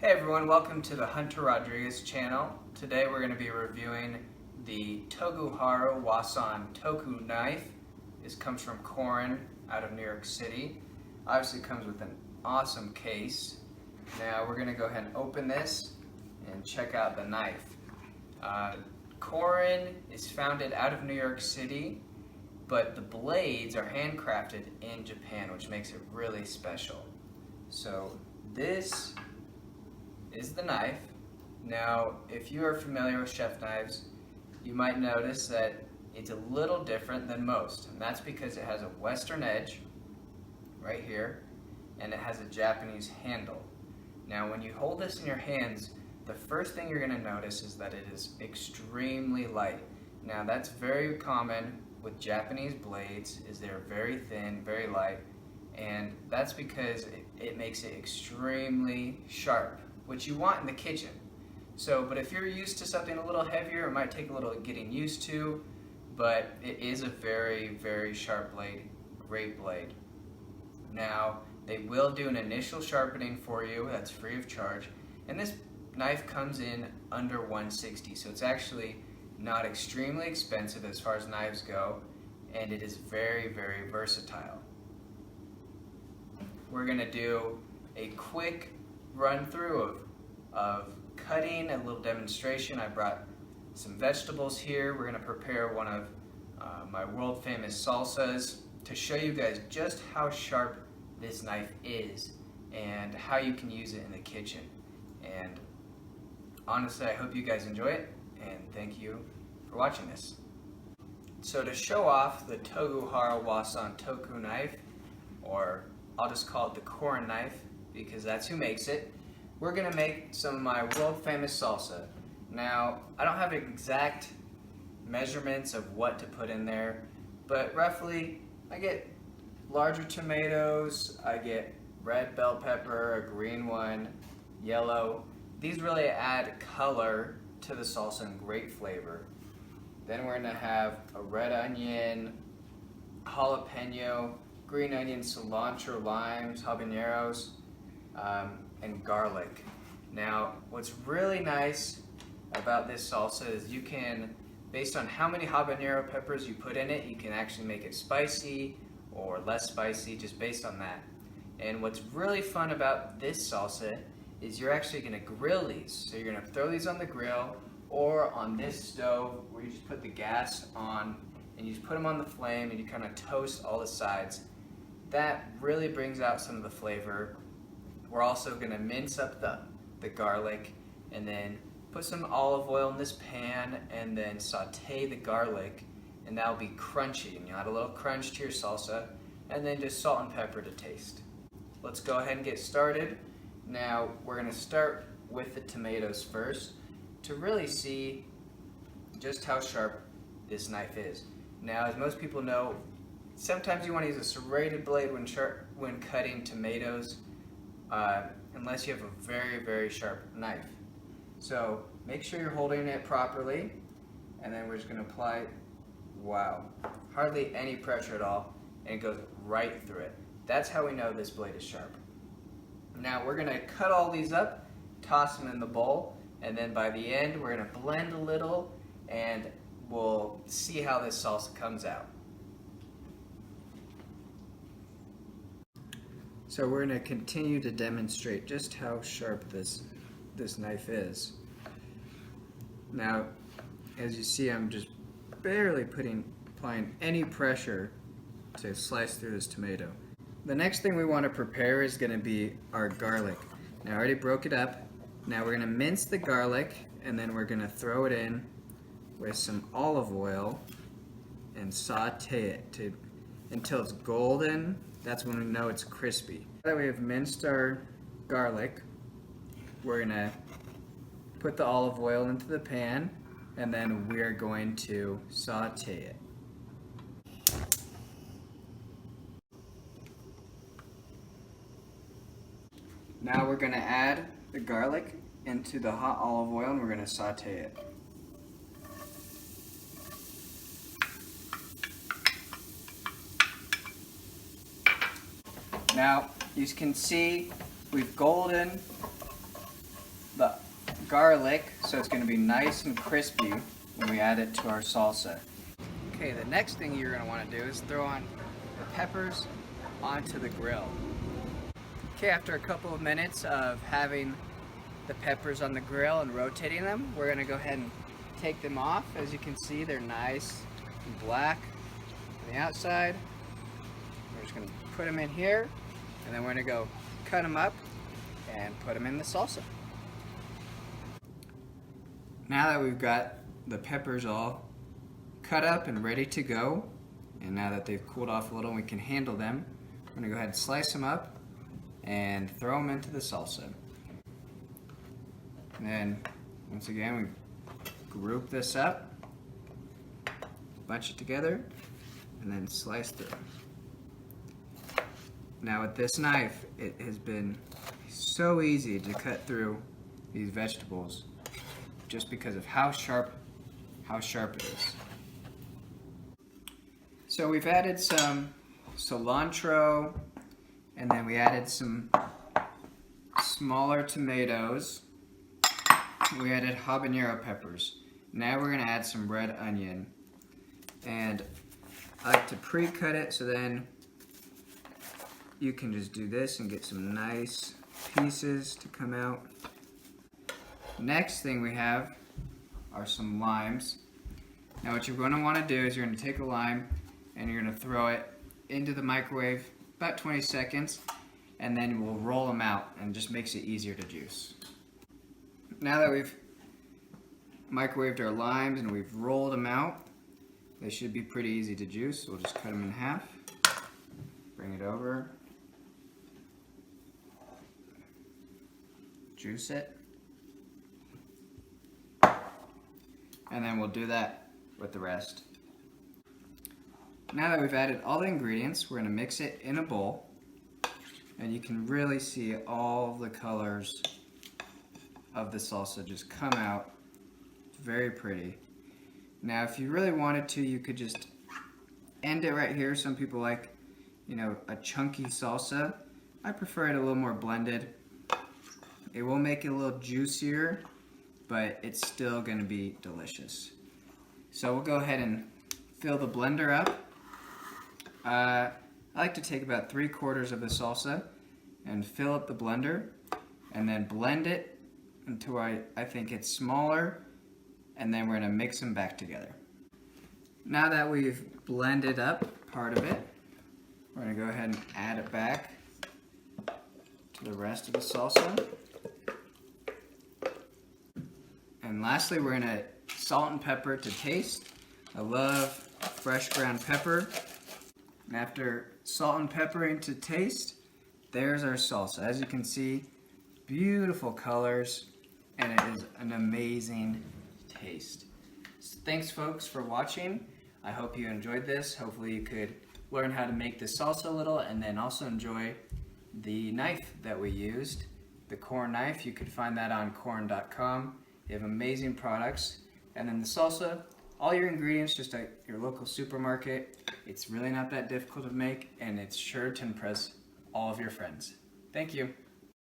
Hey everyone, welcome to the Hunter Rodriguez channel. Today we're going to be reviewing the Togiharu Wasantoku knife. This comes from Korin out of New York City. Obviously comes with an awesome case. Now we're going to go ahead and open this and check out the knife. Korin is founded out of New York City, but the blades are handcrafted in Japan, which makes it really special. So this is the knife. Now, if you are familiar with chef knives, you might notice that it's a little different than most, and that's because it has a Western edge right here, and it has a Japanese handle. Now, when you hold this in your hands, the first thing you're going to notice is that it is extremely light. Now, that's very common with Japanese blades, is they're very thin, very light, and that's because it makes it extremely sharp, which you want in the kitchen. But if you're used to something a little heavier, it might take a little getting used to, but it is a very, very sharp blade, great blade. Now, they will do an initial sharpening for you, that's free of charge, and this knife comes in under $160, so it's actually not extremely expensive as far as knives go, and it is very, very versatile. We're going to do a quick run through of cutting, a little demonstration. I brought some vegetables here. We're going to prepare one of my world famous salsas to show you guys just how sharp this knife is and how you can use it in the kitchen. And honestly, I hope you guys enjoy it, and thank you for watching this. So to show off the Togiharu Wasantoku knife, or I'll just call it the Korin knife because that's who makes it, we're going to make some of my world famous salsa. Now, I don't have exact measurements of what to put in there, but roughly I get larger tomatoes, I get red bell pepper, a green one, yellow. These really add color to the salsa and great flavor. Then we're going to have a red onion, jalapeno, green onion, cilantro, limes, habaneros, and garlic. Now, what's really nice about this salsa is you can, based on how many habanero peppers you put in it, you can actually make it spicy or less spicy, just based on that. And what's really fun about this salsa is you're actually going to grill these. So you're going to throw these on the grill or on this stove where you just put the gas on and you just put them on the flame and you kind of toast all the sides. That really brings out some of the flavor. We're also going to mince up the garlic and then put some olive oil in this pan and then saute the garlic, and that'll be crunchy, and you'll add a little crunch to your salsa, and then just salt and pepper to taste. Let's go ahead and get started. Now we're going to start with the tomatoes first to really see just how sharp this knife is. Now, as most people know, sometimes you want to use a serrated blade when cutting tomatoes, unless you have a very, very sharp knife. So make sure you're holding it properly, and then we're just going to apply, wow, hardly any pressure at all, and it goes right through it. That's how we know this blade is sharp. Now we're going to cut all these up, toss them in the bowl, and then by the end we're going to blend a little, and we'll see how this salsa comes out. So we're going to continue to demonstrate just how sharp this knife is. Now, as you see, I'm just barely applying any pressure to slice through this tomato. The next thing we want to prepare is going to be our garlic. Now I already broke it up. Now we're going to mince the garlic, and then we're going to throw it in with some olive oil and saute it until it's golden. That's when we know it's crispy. Now that we have minced our garlic, we're going to put the olive oil into the pan, and then we're going to saute it. Now we're going to add the garlic into the hot olive oil, and we're going to saute it. Now, you can see we've goldened the garlic so it's going to be nice and crispy when we add it to our salsa. Okay, the next thing you're going to want to do is throw on the peppers onto the grill. Okay, after a couple of minutes of having the peppers on the grill and rotating them, we're going to go ahead and take them off. As you can see, they're nice and black on the outside. We're just going to put them in here, and then we're going to go cut them up and put them in the salsa. Now that we've got the peppers all cut up and ready to go, and now that they've cooled off a little and we can handle them, we're going to go ahead and slice them up and throw them into the salsa. And then, once again, we group this up, bunch it together, and then slice through. Now with this knife, it has been so easy to cut through these vegetables just because of how sharp it is. So we've added some cilantro, and then we added some smaller tomatoes. We added habanero peppers. Now we're going to add some red onion. And I like to pre-cut it so then you can just do this and get some nice pieces to come out. Next thing we have are some limes. Now what you're going to want to do is you're going to take a lime and you're going to throw it into the microwave about 20 seconds, and then we'll roll them out, and it just makes it easier to juice. Now that we've microwaved our limes and we've rolled them out, they should be pretty easy to juice. So we'll just cut them in half, bring it over, juice it, and then we'll do that with the rest. Now that we've added all the ingredients, we're going to mix it in a bowl, and you can really see all the colors of the salsa just come out. It's very pretty. Now if you really wanted to, you could just end it right here. Some people like, a chunky salsa. I prefer it a little more blended. It will make it a little juicier, but it's still going to be delicious. So we'll go ahead and fill the blender up. I like to take about 3/4 of the salsa and fill up the blender, and then blend it until I think it's smaller, and then we're going to mix them back together. Now that we've blended up part of it, we're going to go ahead and add it back to the rest of the salsa. And lastly, we're going to salt and pepper to taste. I love fresh ground pepper. And after salt and peppering to taste, there's our salsa. As you can see, beautiful colors, and it is an amazing taste. So thanks folks for watching. I hope you enjoyed this. Hopefully you could learn how to make this salsa a little, and then also enjoy the knife that we used, the Korin knife. You could find that on Korin.com. They have amazing products. And then the salsa, all your ingredients just at your local supermarket. It's really not that difficult to make, and it's sure to impress all of your friends. Thank you.